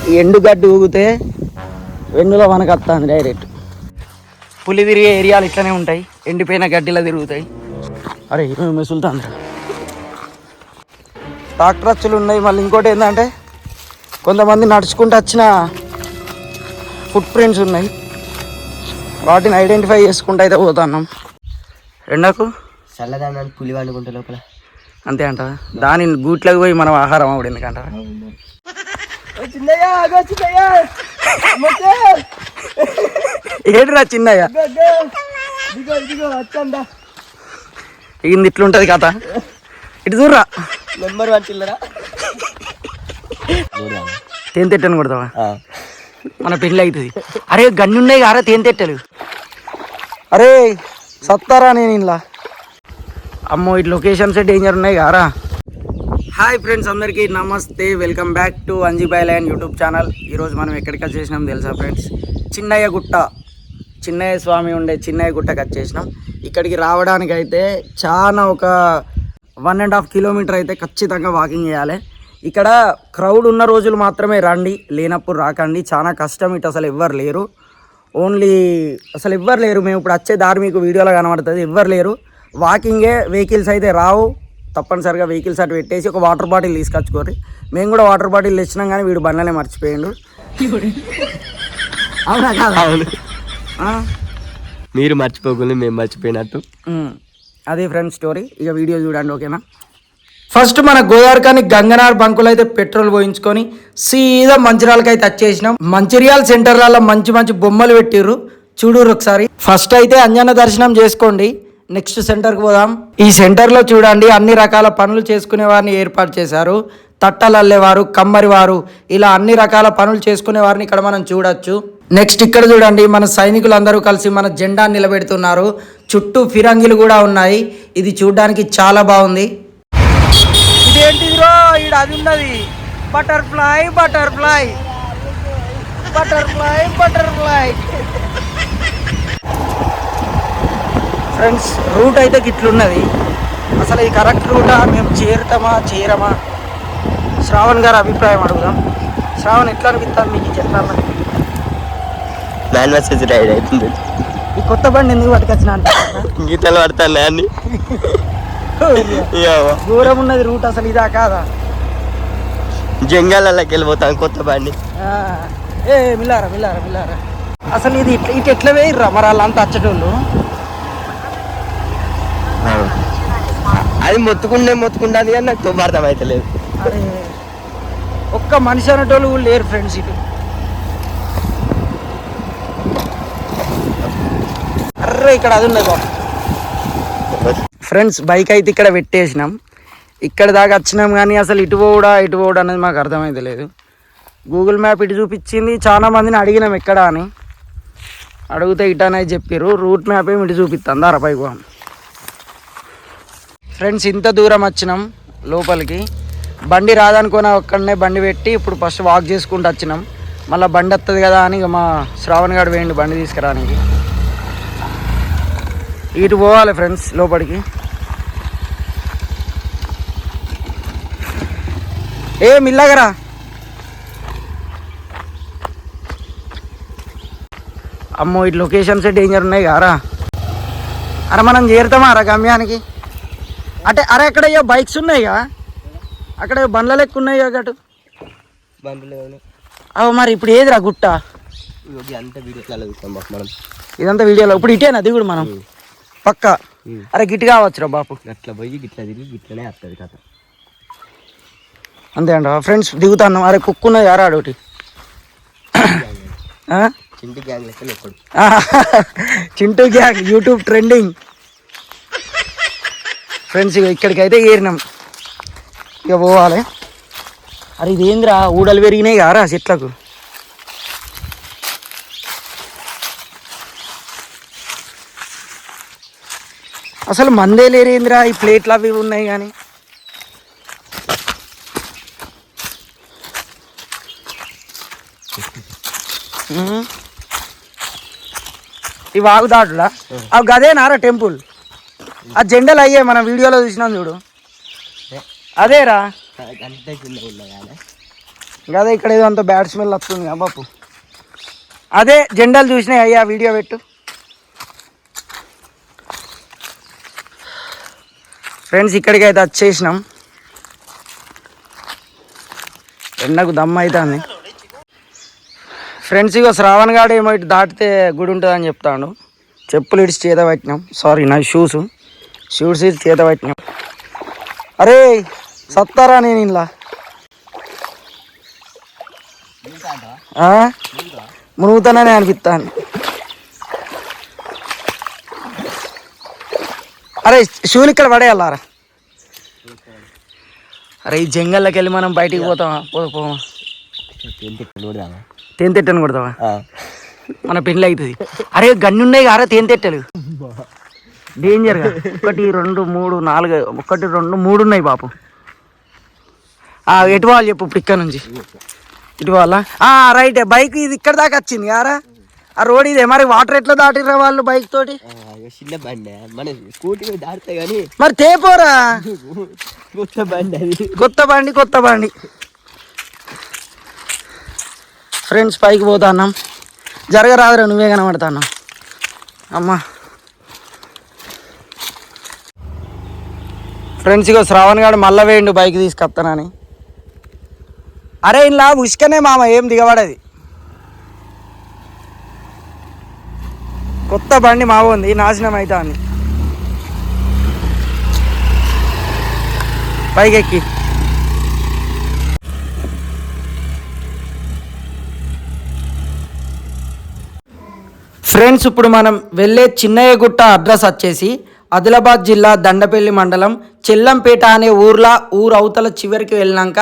ఈ ఎండుగడ్డి ఊగితే వెన్నులో మనకు వస్తుంది డైరెక్ట్. పులి తిరిగే ఏరియాలు ఇట్లనే ఉంటాయి, ఎండిపోయిన గడ్డిలా తిరుగుతాయి. అరే మెసులుతాంది. ట్రాక్టర్ అచ్చులు ఉన్నాయి. మళ్ళీ ఇంకోటి ఏంటంటే కొంతమంది నడుచుకుంటూ వచ్చిన ఫుట్ ప్రింట్స్ ఉన్నాయి, వాటిని ఐడెంటిఫై చేసుకుంటూ అయితే పోతున్నాం. ఎండకు చల్లదాన్ని పులి వండుకుంటే లోపల అంతే అంట. దాని గూట్లోకి పోయి మనం ఆహారం అవ్వడు ఎందుకంట. ఏడురా చిన్నయ్య, ఇది ఇట్లుంటది కథ. ఇటు చూడరా నెంబర్ 1 చిల్లరా తేనెతెట్టను కొడతావా? మన పెళ్ళి అవుతుంది. అరే గన్ని ఉన్నాయి కారా తేనెతెట్టలు. అరే సత్తారా నేను ఇలా. అమ్మో ఇటు లొకేషన్స్ డేంజర్ ఉన్నాయి కారా. హాయ్ ఫ్రెండ్స్, అందరికీ నమస్తే. Welcome back to Anjibai land YouTube channel. ఈరోజు మనం ఎక్కడికి వచ్చేసినాం తెలుసా ఫ్రెండ్స్? చిన్నయ్య గుట్ట, చిన్నయ్య స్వామి ఉండే చిన్నయ్య గుట్టకి వచ్చేసినాం. ఇక్కడికి రావడానికి అయితే చాలా ఒక 1.5 కిలోమీటర్ అయితే ఖచ్చితంగా వాకింగ్ చేయాలి. ఇక్కడ క్రౌడ్ ఉన్న రోజులు మాత్రమే రండి, లేనప్పుడు రాకండి. చాలా కష్టం. ఇటు అసలు ఎవ్వరు లేరు, ఓన్లీ అసలు ఎవ్వరు లేరు. మేము ఇప్పుడు వచ్చే దారి మీకు వీడియోలో కనబడుతుంది, ఎవ్వరు లేరు. వాకింగే, వెహికల్స్ అయితే రావు. తప్పనిసరిగా వెహికల్స్ అటు పెట్టేసి ఒక వాటర్ బాటిల్ తీసుకొచ్చుకోరు. మేము కూడా వాటర్ బాటిల్ తెచ్చినాం కానీ వీడు బండ్లనే మర్చిపోయిండు. అవునా కాదా? మీరు మర్చిపోకుండా మేము మర్చిపోయినట్టు. అదే ఫ్రెండ్స్ స్టోరీ. ఇక వీడియో చూడండి, ఓకేనా? ఫస్ట్ మన గోదావరికాని గంగనార్ బంకులు అయితే పెట్రోల్ పోయించుకొని సీదా మంచిర్యాలకి అయితే వచ్చేసినాం. మంచిర్యాల సెంటర్లలో మంచి మంచి బొమ్మలు పెట్టిర్రు, చూడురు ఒకసారి. ఫస్ట్ అయితే అంజన్న దర్శనం చేసుకోండి, నెక్స్ట్ సెంటర్కి పోదాం. ఈ సెంటర్లో చూడండి అన్ని రకాల పనులు చేసుకునే వారిని ఏర్పాటు చేశారు. తట్టలు అల్లేవారు, కమ్మరి వారు, ఇలా అన్ని రకాల పనులు చేసుకునే వారిని ఇక్కడ మనం చూడొచ్చు. నెక్స్ట్ ఇక్కడ చూడండి మన సైనికులందరూ కలిసి మన జెండా నిలబెడుతున్నారు. చుట్టూ ఫిరంగిలు కూడా ఉన్నాయి. ఇది చూడడానికి చాలా బాగుంది. ఇదేంటిదిరో ఈడ అది ఉన్నది, butterfly butterfly butterfly butterfly. Friends route అయితే గిట్లున్నది. అసలు ఈ కరెక్ట్ రూటా, మేము చేరుతామా చేరమా? శ్రావణ్ గారి అభిప్రాయం అడుగుదాం. శ్రావణ్ ఎట్లా అనిపిస్తుంది మీకు చెప్తాను? రైడ్ అవుతుంది. ఈ కొత్త బండి ఎందుకు పట్టుకొచ్చిన అంటే గీతలు పడతాను అన్ని. దూరం ఉన్నది రూట్, అసలు ఇదా కాదా? జంగాలకి వెళ్ళిపోతాం కొత్త బండి. ఏ మిల్లారా మిల్లారా మిల్లారా. అసలు ఇది ఇటు ఎట్లా వేయర్రా మరి వాళ్ళంతా వచ్చేటోళ్ళు? అది మొత్తుకుండది కానీ నాకు తొమ్మిది అర్థం అయితే లేదు. అరే ఒక్క మనిషి అనేటోళ్ళు కూడా లేరు ఫ్రెండ్స్ ఇటు. అర్రే ఇక్కడ అది ఉన్నది ఫ్రెండ్స్. బైక్ అయితే ఇక్కడ పెట్టేసినాం, ఇక్కడ దాకా వచ్చినాం కానీ అసలు ఇటు పోవడా అనేది మాకు అర్థమైతే లేదు. గూగుల్ మ్యాప్ ఇటు చూపించింది. చాలా మందిని అడిగినాం ఎక్కడ అని, అడిగితే ఇటు అనేది చెప్పారు. రూట్ మ్యాప్ ఏమి ఇటు చూపిస్తుంది అరపైకి పోం. ఫ్రెండ్స్ ఇంత దూరం వచ్చినాం లోపలికి, బండి రాదనుకున్న ఒక్కడనే బండి పెట్టి ఇప్పుడు ఫస్ట్ వాక్ చేసుకుంటూ వచ్చినాం. మళ్ళీ బండి వస్తుంది కదా అని మా శ్రావణ్ గారు వేయండి బండి తీసుకురానికి. ఇటు పోవాలి ఫ్రెండ్స్ లోపలికి. ఏ మిల్లగరా. అమ్మో ఇటు లొకేషన్స్ డేంజర్ ఉన్నాయి కారా. అరే మనం చేరుతామా రా గమ్యానికి? అంటే అరే అక్కడ అయ్యో బైక్స్ ఉన్నాయిగా, అక్కడ బండ్ల లెక్క ఉన్నాయి అటు అవు. మరి ఇప్పుడు ఏదిరా గుట్ట? ఇదంతా వీడియోలో ఇప్పుడు ఇటేనా దిగుడు మనం పక్క? అరే గిట్ కావచ్చురా బాపు, అట్లా పోయి గిట్లా తిరిగి గిట్లనే వస్తుంది కథ. అంతే అంట ఫ్రెండ్స్. దిగుతాను. అరే కుక్కున్నది యారా ఒకటి. Chintu gang YouTube trending friends. ఇక్కడికైతే ఏరినాం, ఇక పోవాలి. అరే ఇదేంద్రా ఊడలు పెరిగినాయి కారా చెట్లకు. అసలు మందే లేరేంద్రా, ఈ ప్లేట్లు అవి ఉన్నాయి కానీ. ఈ వాగుదాడులా అవి గదేనారా టెంపుల్? ఆ జెండలు అయ్యే మనం వీడియోలో చూసినాం చూడు, అదేరా. అదే ఇక్కడ ఏదో అంత బ్యాడ్ స్మెల్ వస్తుంది బాపు. అదే జెండాలు చూసినాయి అయ్యా, వీడియో పెట్టు. ఫ్రెండ్స్ ఇక్కడికి అయితే వచ్చేసినాం. ఎండకు దమ్మ అవుతుంది ఫ్రెండ్స్. ఇగో శ్రావణ్ గాడు ఏమో ఇటు దాటితే గుడి ఉంటుందని చెప్తాడు. చెప్పులు ఇడిచి చేత పట్టినాం. సారీ నా షూస్ ఇడిచి చేత పట్టినాం. అరే సత్తారా నేను ఇలా మునుగుతానని అనిపిస్తాను. అరే షూలు ఇక్కడ పడేయాలారా? అరే ఈ జంగల్లోకి వెళ్ళి మనం బయటికి పోతామా? పోమా తేనెతెట్టని కొడతావా? మన పెళ్ళి అవుతుంది. అరే గన్ను ఉన్నాయి కారా తేనెతెట్టలు డేంజర్గా. 1 2 3 4 1 2 3 ఉన్నాయి బాపు. ఎటు వాళ్ళు చెప్పు ఇక్కడ నుంచి ఇటు వాళ్ళ రైట్. బైక్ ఇది ఇక్కడ దాకా వచ్చింది కారా? ఆ రోడ్ ఇదే. మరి వాటర్ ఎట్లా దాటిర్రా వాళ్ళు బైక్ తోటి? చిన్న బండి మన స్కూటీ దాటితే కానీ మరి తేపోరా. కొత్త బండి కొత్త బండి ఫ్రెండ్స్ పైకి పోతాన్నాం. జరగరాదురా నువ్వే కనబడతాను అమ్మా. ఫ్రెండ్స్ ఇగో శ్రావణ్ గారు మళ్ళా వేయండు బైక్ తీసుకొస్తానని. అరే ఇలా ఉసుకనే మామ ఏం దిగబడది. కొత్త బండి మా ఉంది నాశనం అవుతా అని పైకెక్కి. ఫ్రెండ్స్ ఇప్పుడు మనం వెళ్ళే చిన్నయ్యగుట్ట అడ్రస్ వచ్చేసి ఆదిలాబాద్ జిల్లా దండపల్లి మండలం చెల్లంపేట అనే ఊరు అవతల చివరికి వెళ్ళినాక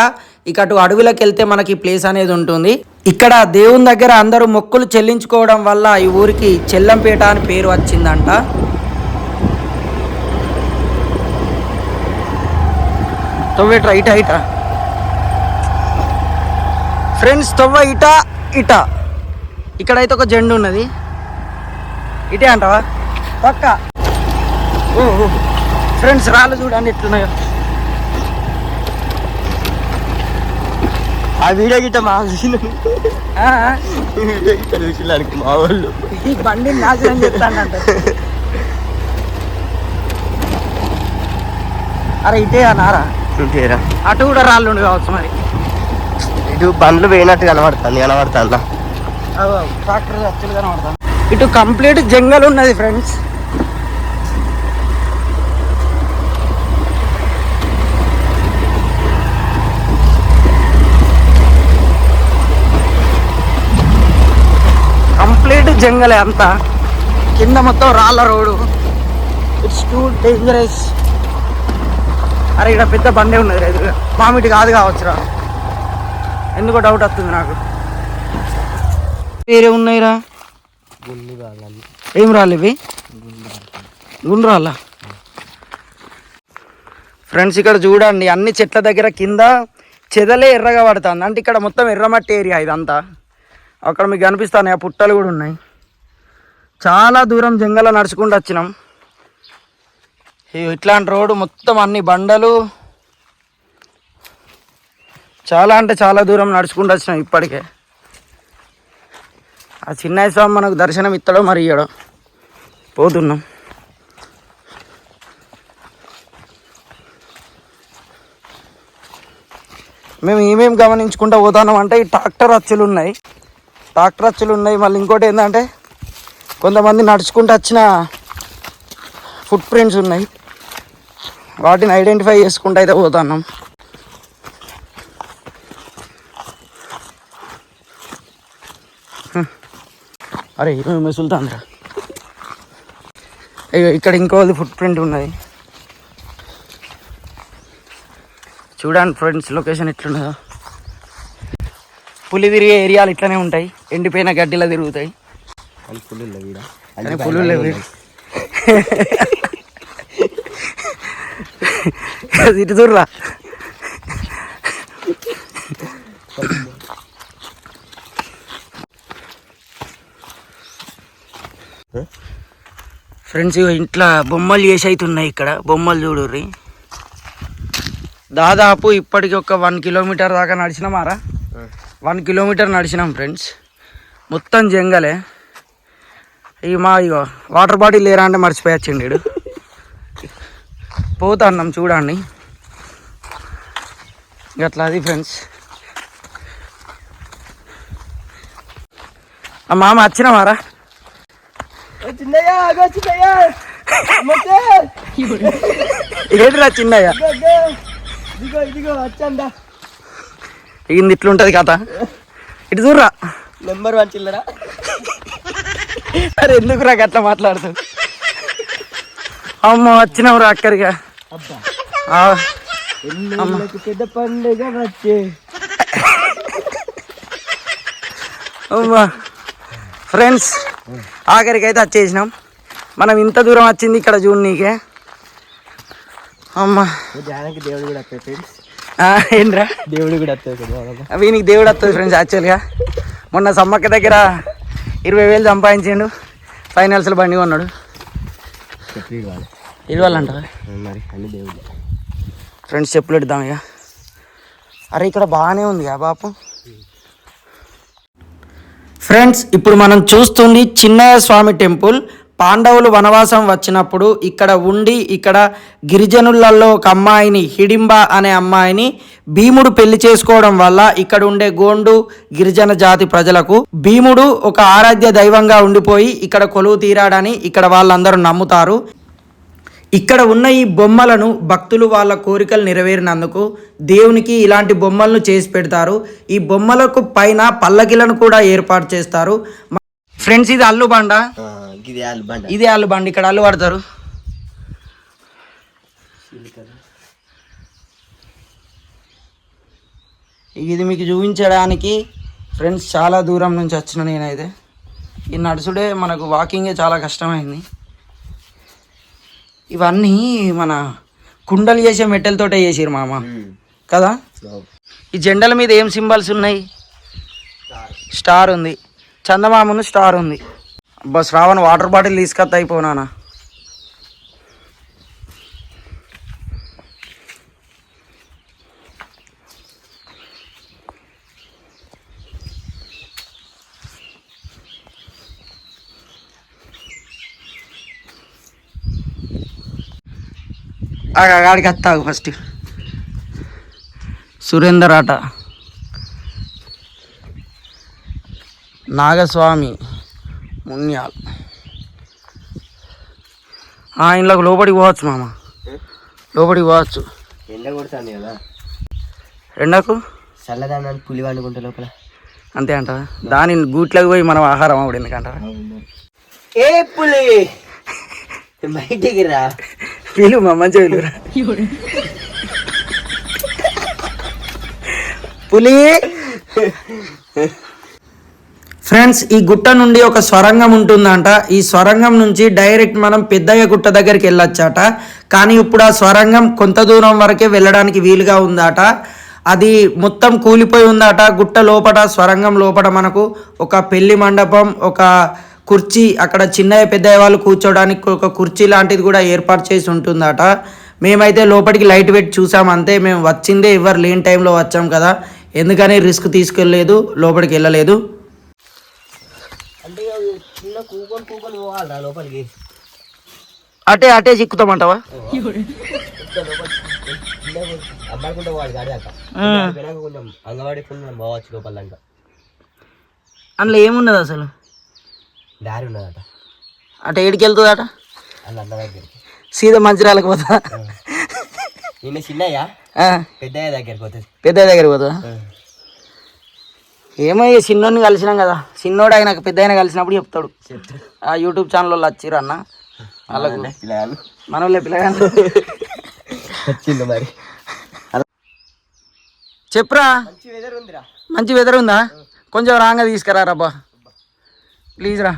ఇక అటు అడవిలోకి వెళ్తే మనకి ప్లేస్ అనేది ఉంటుంది. ఇక్కడ దేవుని దగ్గర అందరూ మొక్కులు చెల్లించుకోవడం వల్ల ఈ ఊరికి చెల్లంపేట అని పేరు వచ్చిందంట. తొవ్వేట్రా ఇట ఇట ఫ్రెండ్స్, తొవ్వ ఇట ఇక్కడైతే ఒక జెండు ఉన్నది. ఇటే అంటావా పక్క? ఓహో ఫ్రెండ్స్ రాళ్ళు చూడండి ఎట్లున్నాయో. ఆ వీడియో గిట్ట మా చూసినానికి మా వాళ్ళు ఈ బండిని నాశనం చెప్తానంట. అరే ఇటే అన్నారా? ఇంటేరా అటు కూడా రాళ్ళు ఉండి కావచ్చు. మరి ఇటు బండ్లు పోయినట్టు కనబడుతుందా? ట్రాక్టర్ అచ్చులు కనబడతాను. ఇటు కంప్లీట్ జంగల్ ఉన్నది ఫ్రెండ్స్. కంప్లీట్ జంగలే అంతా. కింద మొత్తం రాళ్ళ రోడ్డు. It's too dangerous. అరే ఇక్కడ పెద్ద బండే ఉన్నది ఎదురుగా. మామిటి కాదు కావచ్చురా, ఎందుకో డౌట్ వస్తుంది నాకు. వేరే ఉన్నాయిరా. ఏం రాళ్ళు ఇవి? గుండ్రాళ్ళ. ఫ్రెండ్స్ ఇక్కడ చూడండి అన్ని చెట్ల దగ్గర కింద చెదలే ఎర్రగా పడుతుంది. అంటే ఇక్కడ మొత్తం ఎర్రమట్టి ఏరియా ఇదంతా. అక్కడ మీకు కనిపిస్తాయి ఆ పుట్టలు కూడా ఉన్నాయి. చాలా దూరం జంగల్లో నడుచుకుంటూ వచ్చినాం. ఇట్లాంటి రోడ్డు మొత్తం అన్ని బండలు. చాలా అంటే చాలా దూరం నడుచుకుంటూ వచ్చినాం ఇప్పటికే. ఆ చిన్నయ్య స్వామి మనకు దర్శనం ఇస్తాడో మరి ఇయ్యడో. పోతున్నాం. మేము ఏమేమి గమనించుకుంటూ పోతున్నాం అంటే ఈ ట్రాక్టర్ అచ్చులు ఉన్నాయి. మళ్ళీ ఇంకోటి ఏంటంటే కొంతమంది నడుచుకుంటూ వచ్చిన ఫుట్ ప్రింట్స్ ఉన్నాయి. వాటిని ఐడెంటిఫై చేసుకుంటూ అయితే పోతున్నాం. అరే మెసులుతాందిరా. ఇక్కడ ఇంకోది ఫుట్ ప్రింట్ ఉన్నది. చూడండి ఫ్రెండ్స్ లొకేషన్ ఎట్లున్నదో. పులి తిరిగే ఏరియాలు ఇట్లనే ఉంటాయి. ఎండిపోయిన గడ్డిలా తిరుగుతాయి. పులులు ఇటు చూడరా. ఫ్రెండ్స్ ఇంట్లో బొమ్మలు చేసి అవుతున్నాయి. ఇక్కడ బొమ్మలు చూడుర్రి. దాదాపు ఇప్పటికి ఒక 1 కిలోమీటర్ దాకా నడిచినామారా. 1 కిలోమీటర్ నడిచినాం ఫ్రెండ్స్. మొత్తం జంగలే. ఇగో వాటర్ బాటిల్ లేరా అంటే మర్చిపోయచ్చిండు వీడు. పోతాన్నాం చూడండి. అట్లా అది ఫ్రెండ్స్. మామ వచ్చినావారా? ఏంటిరా చిన్నయ్య? ఇది ఇట్లుంటది కథ. ఇటు చూడరా. నెంబర్ 1 చిల్లరా. అరే ఎందుకురా అట్లా మాట్లాడుతావు? అమ్మ వచ్చినావురా అక్కడిగా. పెద్ద పండుగ వచ్చే. అమ్మా ఫ్రెండ్స్ ఆఖరికి అయితే వచ్చేసినాం. మనం ఇంత దూరం వచ్చింది ఇక్కడ చూడు నీకే. అమ్మా దేవుడు కూడా వస్తాయి ఫ్రెండ్స్. ఏంట్రా దేవుడు కూడా వస్తుంది. వీనికి దేవుడు వస్తుంది ఫ్రెండ్స్. యాక్చువల్గా మొన్న సమ్మక్క దగ్గర 20,000 సంపాదించిండు. ఫైనాన్స్లో బండి కొన్నాడు. ఇవ్వాలంట మరి అన్ని దేవుడు. ఫ్రెండ్స్ చెప్పులు ఇద్దాం ఇక. అరే ఇక్కడ బాగానే ఉంది బాపు. ఫ్రెండ్స్ ఇప్పుడు మనం చూస్తుంది చిన్నయ్య స్వామి టెంపుల్. పాండవులు వనవాసం వచ్చినప్పుడు ఇక్కడ ఉండి ఇక్కడ గిరిజనులలో ఒక అమ్మాయిని, హిడింబ అనే అమ్మాయిని భీముడు పెళ్లి చేసుకోవడం వల్ల ఇక్కడ ఉండే గోండు గిరిజన జాతి ప్రజలకు భీముడు ఒక ఆరాధ్య దైవంగా ఉండిపోయి ఇక్కడ కొలువు తీరాడని ఇక్కడ వాళ్ళందరూ నమ్ముతారు. ఇక్కడ ఉన్న ఈ బొమ్మలను భక్తులు వాళ్ళ కోరికలు నెరవేరినందుకు దేవునికి ఇలాంటి బొమ్మలను చేసి పెడతారు. ఈ బొమ్మలకు పైన పల్లకిలను కూడా ఏర్పాటు చేస్తారు. ఫ్రెండ్స్ ఇది అల్లు బండ. ఇదే అల్లు బండి. ఇక్కడ అల్లు పడతారు. ఇది మీకు చూపించడానికి ఫ్రెండ్స్ చాలా దూరం నుంచి వచ్చిన నేనైతే. ఈ నడుచుడే మనకు వాకింగే చాలా కష్టమైంది. ఇవన్నీ మన కుండలు చేసే మెట్టెలతోటే చేసిరు మామ కదా. ఈ జెండల మీద ఏం సింబల్స్ ఉన్నాయి? స్టార్ ఉంది, చందమామను స్టార్ ఉంది. అబ్బా శ్రావణ్ వాటర్ బాటిల్ తీసుకొత్త అయిపోనానా. ఆడికి వస్తావు ఫస్ట్. సురేందర్ ఆట, నాగస్వామి, మున్యాల్. ఇంట్లోకి లోపలికి పోవచ్చు మామ, లోపలికి పోవచ్చు. ఎండ కొడుతుంది కదా, ఎండకు చల్లదాన్ని పులి వండుకుంటే లోపల అంతే అంట. దాని గూట్లోకి పోయి మనం ఆహారం అవ్వడు ఎందుకంటారా? ఏ పులి బయటికి రా, వీలు మా మంచిగా వీలురా. పులి. ఫ్రెండ్స్ ఈ గుట్ట నుండి ఒక స్వరంగం ఉంటుందంట. ఈ స్వరంగం నుంచి డైరెక్ట్ మనం పెద్దయ్య గుట్ట దగ్గరికి వెళ్ళొచ్చట. కానీ ఇప్పుడు ఆ స్వరంగం కొంత దూరం వరకే వెళ్ళడానికి వీలుగా ఉందట. అది మొత్తం కూలిపోయి ఉందట. గుట్ట లోపల స్వరంగం లోపల మనకు ఒక పెళ్లి మండపం, ఒక కుర్చీ, అక్కడ చిన్నయ్య పెద్దయ్య వాళ్ళు కూర్చోడానికి ఒక కుర్చీ లాంటిది కూడా ఏర్పాటు చేసి ఉంటుందట. మేమైతే లోపలికి లైట్ పెట్టి చూసాం అంతే. మేము వచ్చిందే ఎవరు లేని టైంలో వచ్చాం కదా, ఎందుకని రిస్క్ తీసుకెళ్ళలేదు, లోపలికి వెళ్ళలేదు. అంటే చిన్న కూకొని పోవాలా లోపలికి? అటే అటే చిక్కుతామంటావా? అమ్మాయికుంటే పోవాలి గాడి దాకా. కొంచెం అంగవాడి పోవచ్చు లోపల. అందులో ఏమున్నది అసలు? దారి ఉన్నదట. అటు ఏడికి వెళ్తుందట? అన్న దగ్గరికి సీదా మంచిర్యాలకు పోతా. నిన్న చిన్నయ్య పెద్దయ్య దగ్గరికి పోతుంది. పెద్దయ్య దగ్గరికి పోతుందా? ఏమో చిన్నోడిని కలిసినాం కదా, చిన్నోడు ఆయన పెద్ద కలిసినప్పుడు చెప్తాడు. ఆ యూట్యూబ్ ఛానల్ వాళ్ళు వచ్చిర్రు అన్న, వాళ్ళకు మన వాళ్ళే పిల్లగాళ్ళు వచ్చింది. మరి చెప్పురా. మంచి వెదర్ ఉందా? కొంచెం రాంగా తీసుకురా రబ్బా ప్లీజ్ రా.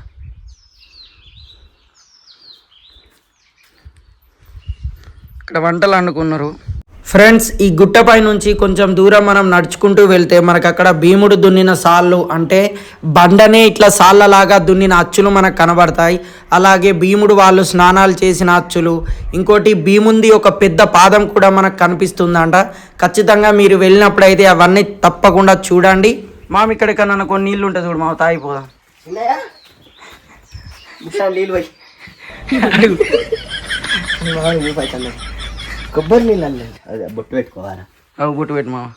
ఇక్కడ వంటలు వండుకున్నారు. ఫ్రెండ్స్ ఈ గుట్టపై నుంచి కొంచెం దూరం మనం నడుచుకుంటూ వెళ్తే మనకు అక్కడ భీముడు దున్నిన సాళ్ళు, అంటే బండనే ఇట్లా సాళ్ళలాగా దున్నిన అచ్చులు మనకు కనబడతాయి. అలాగే భీముడు వాళ్ళు స్నానాలు చేసిన అచ్చులు, ఇంకోటి భీముంది ఒక పెద్ద పాదం కూడా మనకు కనిపిస్తుందంట. ఖచ్చితంగా మీరు వెళ్ళినప్పుడైతే అవన్నీ తప్పకుండా చూడండి. మామ ఇక్కడ ఎక్కడన్నా కొన్ని నీళ్ళు ఉంటుంది చూడు మామ తాగిపోదాం. నీళ్ళు పోయి కొబ్బరి నీళ్ళు అన్నీ అదే బొట్టు పెట్టుకోవాలా? అవి బొట్టు పెట్టు మామ.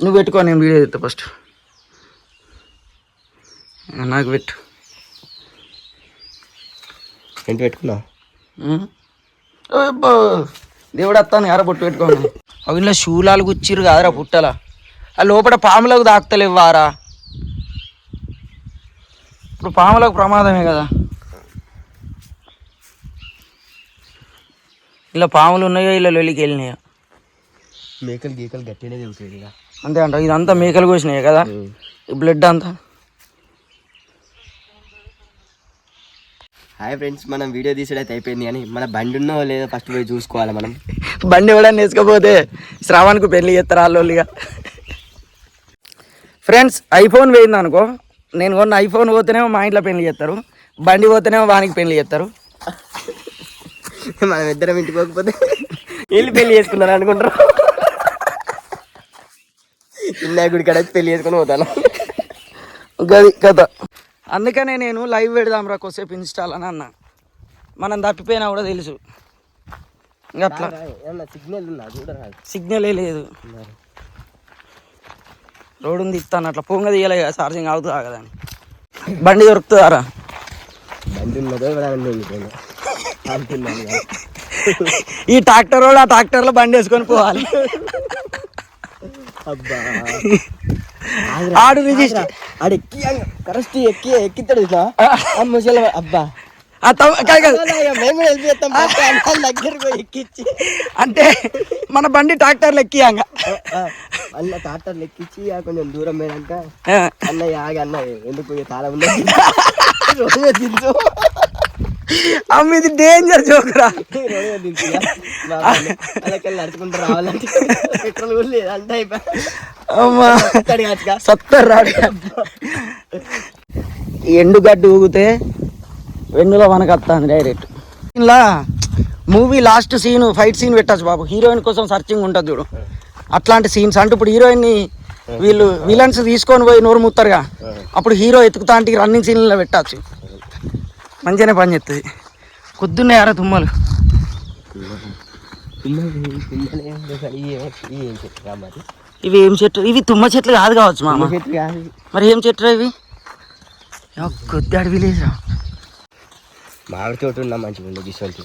నువ్వు పెట్టుకో, నేను వీడియో చెప్తా ఫస్ట్. నాకు పెట్టు. ఎంత పెట్టుకున్నావు? దేవుడు వస్తాను ఎరా బొట్టు పెట్టుకోండి. అవి ఇలా శూలాలు గుచ్చిరు కాదురా పుట్టల. ఆ లోపల పాములకు తాకుతలేవారా? ఇప్పుడు పాములకు ప్రమాదమే కదా. ఇలా పాములు ఉన్నాయో ఇలా లొలికి వెళ్ళినాయో. మేకలు గీకలు గట్టినే తిరుగుతాయి ఇక. అంతే అంట. ఇదంతా మేకలు కోసినాయి కదా, ఈ బ్లడ్ అంతా. హాయ్ ఫ్రెండ్స్, మనం వీడియో తీసేటైతే అయిపోయింది, కానీ మన బండి ఉన్నో లేదో ఫస్ట్ పోయి చూసుకోవాలి మనం. బండి ఎవడన్నా వేసుకపోతే శ్రావణ్కు పెళ్ళి చేస్తారు వాళ్ళోళ్ళుగా. ఫ్రెండ్స్, ఐఫోన్ పోయింది అనుకో, నేను కొన్న ఐఫోన్ పోతేనేమో మా ఇంట్లో పెళ్లి చేస్తారు, బండి పోతేనేమో వానికి పెళ్లి చేస్తారు. మనం ఇద్దరం ఇంటికి పోకపోతే వీళ్ళు పెళ్లి చేసుకున్నారు అనుకుంటారు. వినాయకుడి కాడ పెళ్లి చేసుకుని పోతాను. గది కథ. అందుకనే నేను లైవ్ పెడదాం రా కొద్దిసేపు ఇన్స్టాల్ అని అన్నా. మనం తప్పిపోయినా కూడా తెలుసు. ఇంకా అట్లా సిగ్నల్ ఉన్నా చూడరా? సిగ్నలే లేదు. రోడ్డు ఉంది ఇస్తాను అట్లా పొంగ తీయలే కదా, ఛార్జింగ్ అవుతుందా కదా అని. బండి దొరుకుతుందారా? బండి ఉన్నదో ఈ ట్రాక్టర్ వాడు ఆ ట్రాక్టర్లో బండి వేసుకొని పోవాలి. అబ్బా ఆడు రిజిస్టర్ ఆడు కరెక్ట్ ఎక్కిస్తాడు ముసలి. అబ్బా దగ్గరకు ఎక్కించి అంటే మన బండి ట్రాక్టర్లు ఎక్కియాంగా అన్న ట్రాక్టర్లు ఎక్కించి కొంచెం దూరం పోయినాక అన్నయ్య ఆగి అన్నయ్య ఎందుకు తాళం ఉంది అమ్మ, ఇది డేంజర్ జోకురా. నడుచుకుంటూ రావాలంటే పెట్రోల్ కూడా లేదు అంటే అమ్మా సత్తర్ ఎండుగడ్డు ఊగితే వెన్నులో మనకు వస్తుంది డైరెక్ట్. ఇలా movie last scene fight scene పెట్టచ్చు బాబు, హీరోయిన్ కోసం సర్చింగ్ ఉంటుంది చూడు, అట్లాంటి సీన్స్. అంటే ఇప్పుడు హీరోయిన్ని వీళ్ళు విలన్స్ తీసుకొని పోయి నోరు ముత్తారుగా, అప్పుడు హీరో ఎత్తుకుతా అంటే రన్నింగ్ సీన్లో పెట్టచ్చు, మంచిగానే పని చేస్తుంది. కొద్దున్నాయారా తుమ్మలు? ఇవి ఏం చెట్లు? ఇవి తుమ్మ చెట్లు కాదు కావచ్చు మామ. మరి ఏం చెట్లు ఇవి? కొద్ది అడవి లేదురా. మామిడి తోట ఉన్నా మంచిగా ఉండదు గిసొంటి,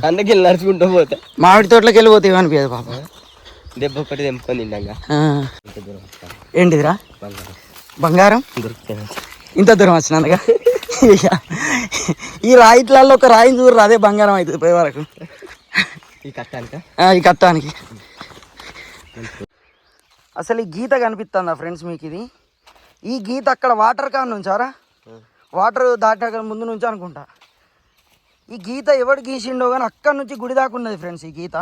అందుకే నడుచుకుంటూ పోతా. మామిడి తోటలోకి వెళ్ళిపోతే ఏమనిపించదు పాప. దెబ్బ ఒకటి తెంపుకొని తింటాగా. ఏంటిదిరా? బంగారం ఇంత దూరం వచ్చినందుగా. ఈ రాయిట్లలో ఒక రాయిని చూడరు, అదే బంగారం అవుతుంది పోయే వరకు. ఈ కట్టానికి అసలు ఈ గీత కనిపిస్తుందా ఫ్రెండ్స్ మీకు? ఇది ఈ గీత అక్కడ వాటర్ కాన్ నుంచారా, వాటర్ దాటాక ముందు నుంచి అనుకుంటా. ఈ గీత ఎవడు గీసిండో కానీ అక్కడి నుంచి గుడి దాకా ఉన్నది ఫ్రెండ్స్. ఈ గీత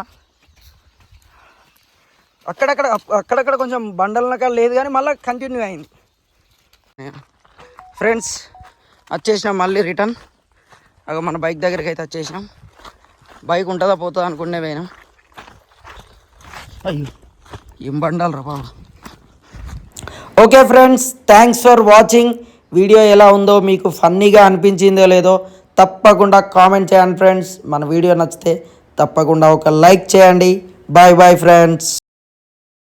అక్కడక్కడ కొంచెం బండలనక లేదు కానీ మళ్ళీ కంటిన్యూ అయింది ఫ్రెండ్స్. వచ్చేసినాం మళ్ళీ రిటర్న్. అగ మన బైక్ దగ్గరికి అయితే వచ్చేసినాం. బైక్ ఉంటుందా పోతుందా అనుకునే పోయినాం. అయ్యో ఏం బండాలరా బాబు. Okay friends, thanks for watching. Video ఎలా ఉందో, మీకు ఫన్నీగా అనిపించిందో లేదో తప్పకుండా కామెంట్ చేయండి ఫ్రెండ్స్. మన వీడియో నచ్చితే తప్పకుండా ఒక లైక్ చేయండి. Bye bye friends.